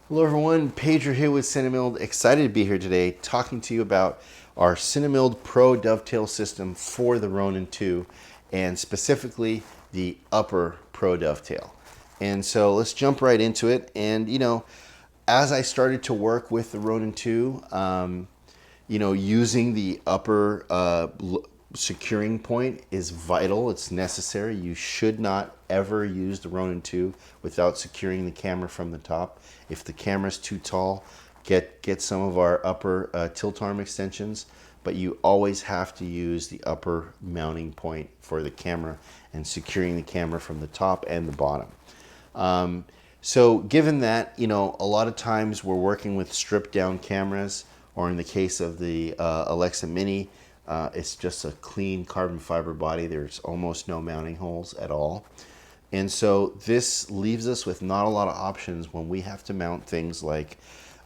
Hello everyone, Pedro here with Cinemilled. Excited to be here today talking to you about our Cinemilled Pro Dovetail system for the Ronin-2 and specifically the Upper Pro Dovetail. And so let's jump right into it. And as I started to work with the Ronin-2, using the upper securing point is vital. It's necessary. You should not ever use the Ronin-2 without securing the camera from the top. If the camera's too tall, get some of our upper tilt arm extensions, but you always have to use the upper mounting point for the camera and securing the camera from the top and the bottom. So given that, a lot of times we're working with stripped down cameras, or in the case of the Alexa Mini, it's just a clean carbon fiber body. There's almost no mounting holes at all. And so this leaves us with not a lot of options when we have to mount things like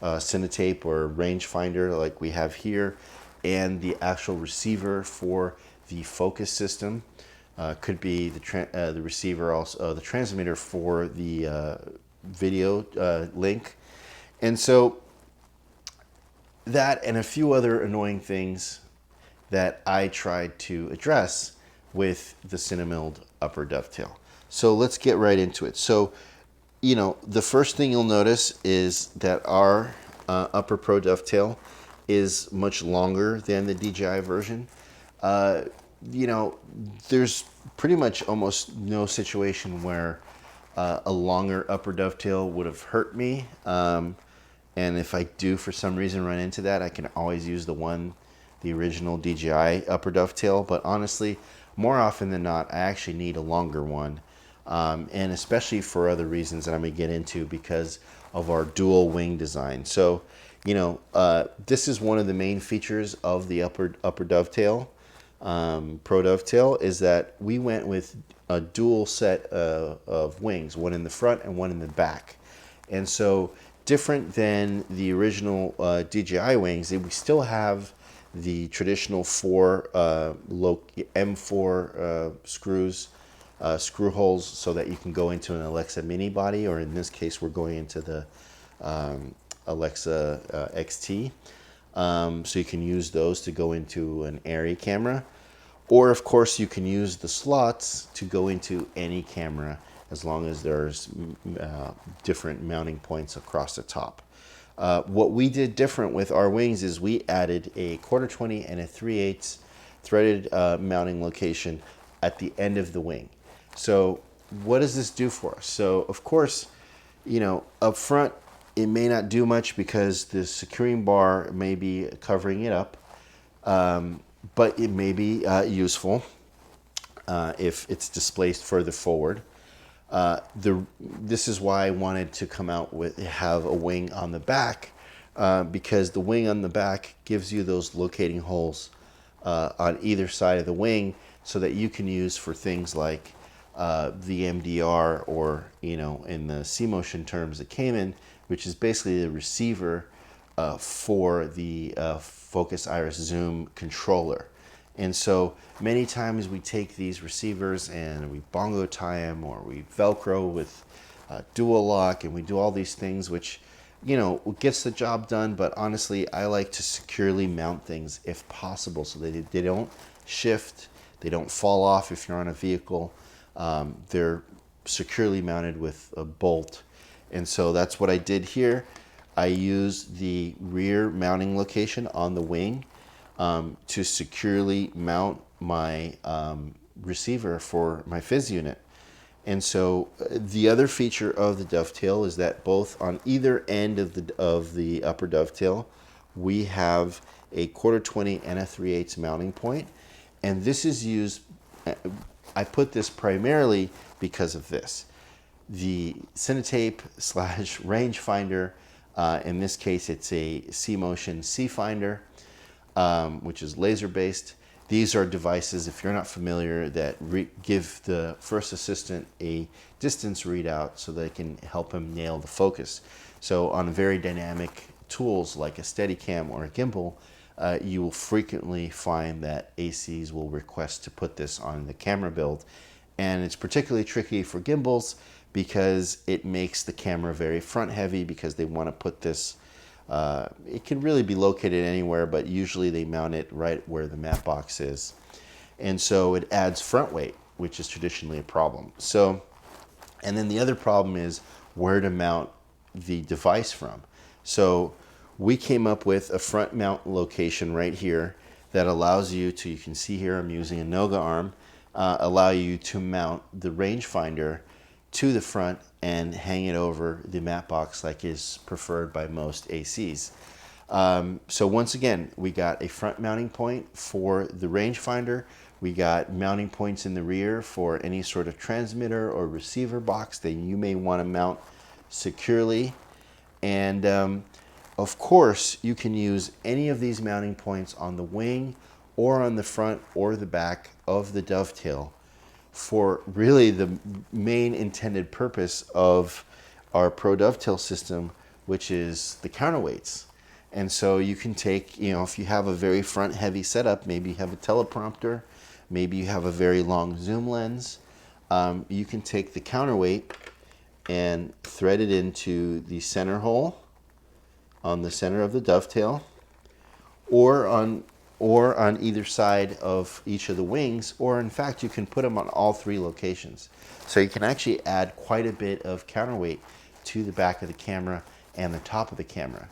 cinetape or rangefinder like we have here, and the actual receiver for the focus system. Could be the receiver, also the transmitter for the video link. And so that and a few other annoying things that I tried to address with the Cinemilled Upper Dovetail. So let's get right into it. So, the first thing you'll notice is that our Upper Pro Dovetail is much longer than the DJI version. There's pretty much almost no situation where a longer upper dovetail would have hurt me. And if I do for some reason run into that, I can always use the original DJI upper dovetail. But honestly, more often than not, I actually need a longer one. And especially for other reasons that I'm going to get into because of our dual wing design. So, this is one of the main features of the upper dovetail, Pro Dovetail, is that we went with a dual set of wings, one in the front and one in the back. And so different than the original DJI wings, we still have the traditional M4 screws, screw holes, so that you can go into an Alexa Mini body, or in this case, we're going into the Alexa XT. So you can use those to go into an Arri camera. Or, of course, you can use the slots to go into any camera as long as there's different mounting points across the top. What we did different with our wings is we added a 1/4-20 and a 3/8 threaded mounting location at the end of the wing. So what does this do for us? So, of course, up front, it may not do much because the securing bar may be covering it up, but it may be useful if it's displaced further forward. This is why I wanted to have a wing on the back, because the wing on the back gives you those locating holes on either side of the wing, so that you can use for things like the MDR, or in the C-Motion terms, the Cayman, which is basically the receiver for the focus iris zoom controller. And so many times we take these receivers and we bongo tie them, or we Velcro with dual lock, and we do all these things which gets the job done. But honestly, I like to securely mount things if possible, so that they don't shift, they don't fall off if you're on a vehicle. They're securely mounted with a bolt. And so that's what I did here. I used the rear mounting location on the wing to securely mount my receiver for my Fizz unit. And so the other feature of the dovetail is that both on either end of the upper dovetail, we have a 1/4-20 and a 3/8 mounting point. And this is used, I put this primarily because of this. The cinetape / rangefinder, in this case it's a C-Motion C-Finder, which is laser based. These are devices, if you're not familiar, that give the first assistant a distance readout so they can help him nail the focus. So on very dynamic tools like a Steadicam or a Gimbal, you will frequently find that ACs will request to put this on the camera build. And it's particularly tricky for gimbals because it makes the camera very front heavy, because they want to put this, it can really be located anywhere, but usually they mount it right where the matte box is. And so it adds front weight, which is traditionally a problem. So, and then the other problem is where to mount the device from. So we came up with a front mount location right here that allows you to, you can see here I'm using a Noga arm, allow you to mount the rangefinder to the front and hang it over the matte box like is preferred by most ACs. So once again, we got a front mounting point for the rangefinder. We got mounting points in the rear for any sort of transmitter or receiver box that you may want to mount securely. And of course, you can use any of these mounting points on the wing or on the front or the back of the Dovetail for really the main intended purpose of our Pro Dovetail system, which is the counterweights. And so you can take, you know, if you have a very front heavy setup, maybe you have a teleprompter, maybe you have a very long zoom lens, you can take the counterweight and thread it into the center hole on the center of the Dovetail, or on either side of each of the wings, or in fact you can put them on all three locations. So you can actually add quite a bit of counterweight to the back of the camera and the top of the camera.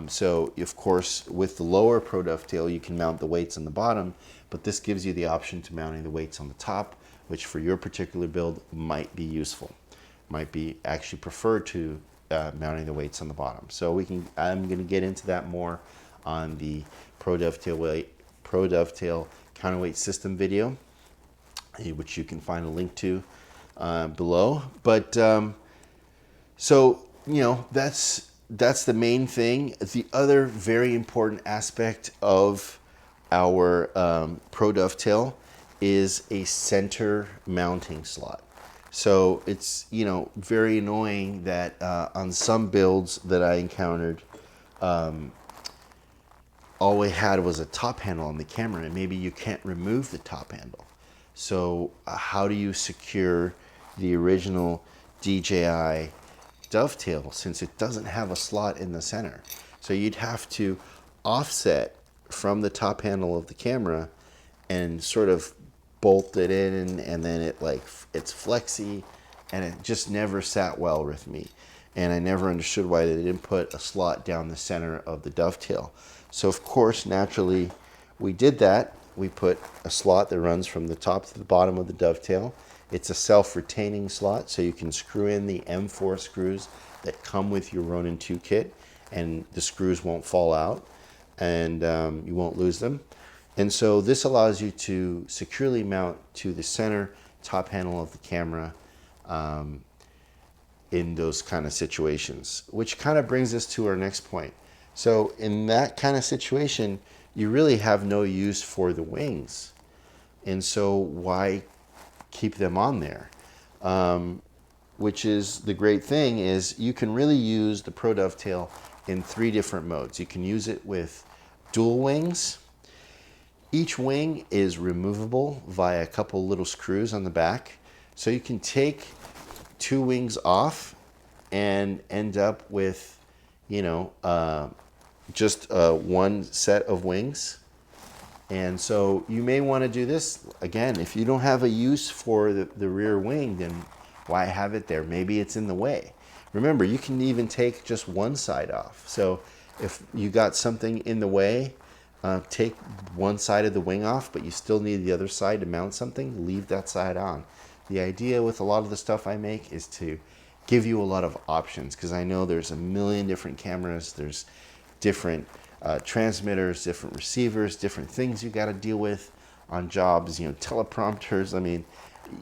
So of course with the lower Pro Dovetail you can mount the weights on the bottom, but this gives you the option to mounting the weights on the top, which for your particular build might be useful, might be actually preferred to mounting the weights on the bottom. So I'm going to get into that more on the Pro Dovetail Counterweight System video, which you can find a link to below. But so, you know, that's the main thing. The other very important aspect of our Pro Dovetail is a center mounting slot. So it's, you know, very annoying that on some builds that I encountered, all we had was a top handle on the camera, and maybe you can't remove the top handle. So how do you secure the original DJI Dovetail since it doesn't have a slot in the center? So you'd have to offset from the top handle of the camera and sort of bolt it in, and then it's flexy, and it just never sat well with me. And I never understood why they didn't put a slot down the center of the Dovetail. So of course, naturally, we did that. We put a slot that runs from the top to the bottom of the Dovetail. It's a self-retaining slot, so you can screw in the M4 screws that come with your Ronin-2 kit, and the screws won't fall out, and you won't lose them. And so this allows you to securely mount to the center top handle of the camera in those kind of situations, which kind of brings us to our next point. So in that kind of situation, you really have no use for the wings. And so why keep them on there? Which is the great thing is you can really use the Pro Dovetail in 3 different modes. You can use it with dual wings. Each wing is removable via a couple little screws on the back. So you can take 2 wings off and end up with, you know, just one set of wings. And so you may want to do this again. If you don't have a use for the rear wing, then why have it there? Maybe it's in the way. Remember, you can even take just one side off. So if you got something in the way, take one side of the wing off, but you still need the other side to mount something, leave that side on. The idea with a lot of the stuff I make is to give you a lot of options, because I know there's a million different cameras, there's different transmitters, different receivers, different things you got to deal with on jobs, you know, teleprompters. I mean,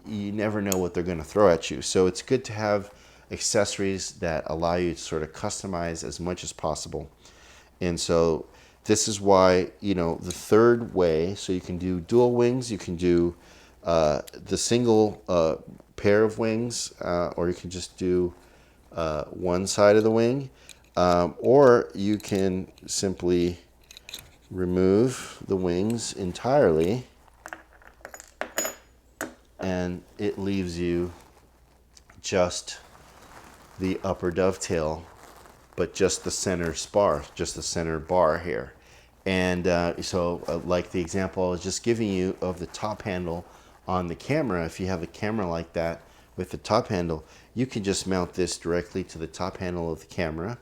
you never know what they're going to throw at you. So it's good to have accessories that allow you to sort of customize as much as possible. And so this is why, you know, the third way, so you can do dual wings, you can do the single pair of wings, or you can just do one side of the wing, or you can simply remove the wings entirely, and it leaves you just the upper dovetail, but just the center spar, just the center bar here. And like the example I was just giving you of the top handle on the camera, if you have a camera like that with the top handle, you can just mount this directly to the top handle of the camera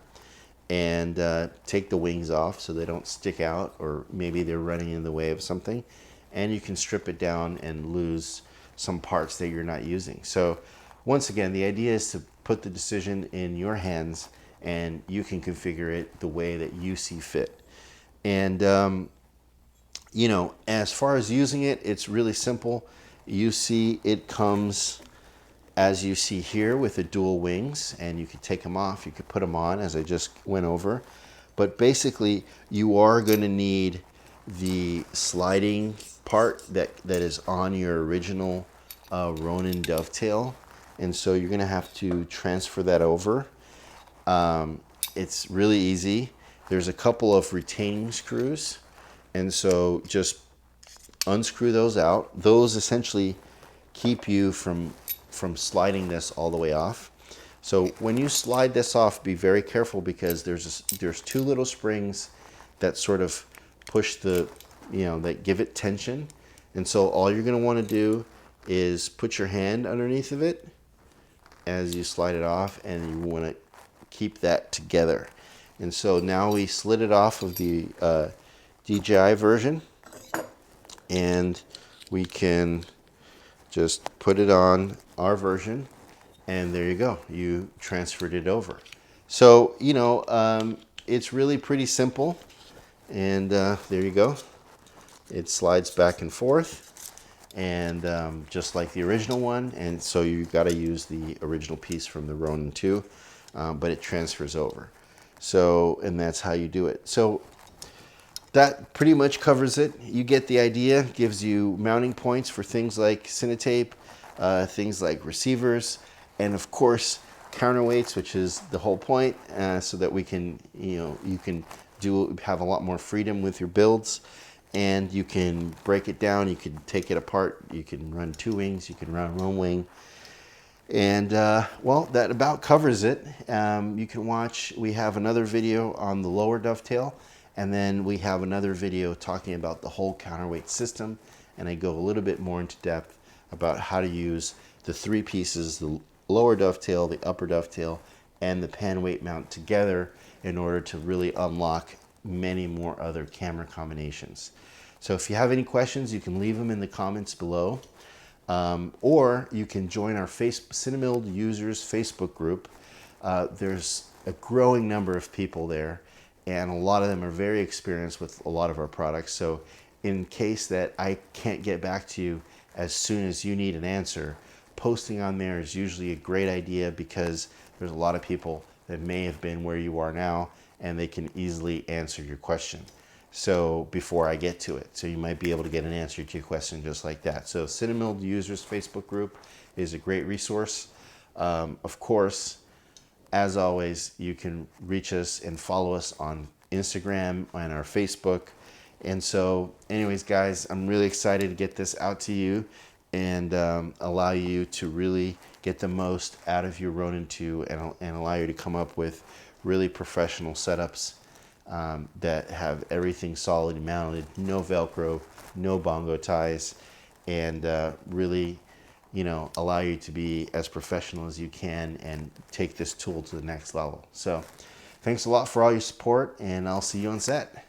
and take the wings off so they don't stick out, or maybe they're running in the way of something, and you can strip it down and lose some parts that you're not using. So once again, the idea is to put the decision in your hands, and you can configure it the way that you see fit. And you know, as far as using it, it's really simple. You see it comes as you see here with the dual wings, and you can take them off, you could put them on as I just went over. But basically you are going to need the sliding part that is on your original Ronin dovetail, and so you're going to have to transfer that over. It's really easy. There's a couple of retaining screws, and so just unscrew those out. Those essentially keep you from sliding this all the way off. So when you slide this off, be very careful, because there's two little springs that sort of push the, you know, that give it tension. And so all you're going to want to do is put your hand underneath of it as you slide it off, and you want to keep that together. And so now we slid it off of the DJI version, and we can just put it on our version, and there you go, you transferred it over. So, you know, it's really pretty simple, and there you go. It slides back and forth, and just like the original one, and so you got to use the original piece from the Ronin 2, but it transfers over. So, and that's how you do it. So that pretty much covers it. You get the idea. Gives you mounting points for things like cinetape, things like receivers, and of course counterweights, which is the whole point, so that we can, you know, you can have a lot more freedom with your builds, and you can break it down. You can take it apart. You can run two wings. You can run one wing. And well, that about covers it. You can watch, we have another video on the lower dovetail, and then we have another video talking about the whole counterweight system, and I go a little bit more into depth about how to use the three pieces, the lower dovetail, the upper dovetail, and the pan weight mount together in order to really unlock many more other camera combinations. So if you have any questions, you can leave them in the comments below. Or you can join our Cinemilled users Facebook group. There's a growing number of people there, and a lot of them are very experienced with a lot of our products. So in case that I can't get back to you as soon as you need an answer, posting on there is usually a great idea, because there's a lot of people that may have been where you are now, and they can easily answer your question. So before I get to it, so you might be able to get an answer to your question just like that. So Cinemilled users Facebook group is a great resource. Of course, as always, you can reach us and follow us on Instagram and our Facebook. And so anyways, guys, I'm really excited to get this out to you and allow you to really get the most out of your Ronin 2, and allow you to come up with really professional setups that have everything solid mounted, no Velcro, no bongo ties, and really, you know, allow you to be as professional as you can and take this tool to the next level. So thanks a lot for all your support, and I'll see you on set.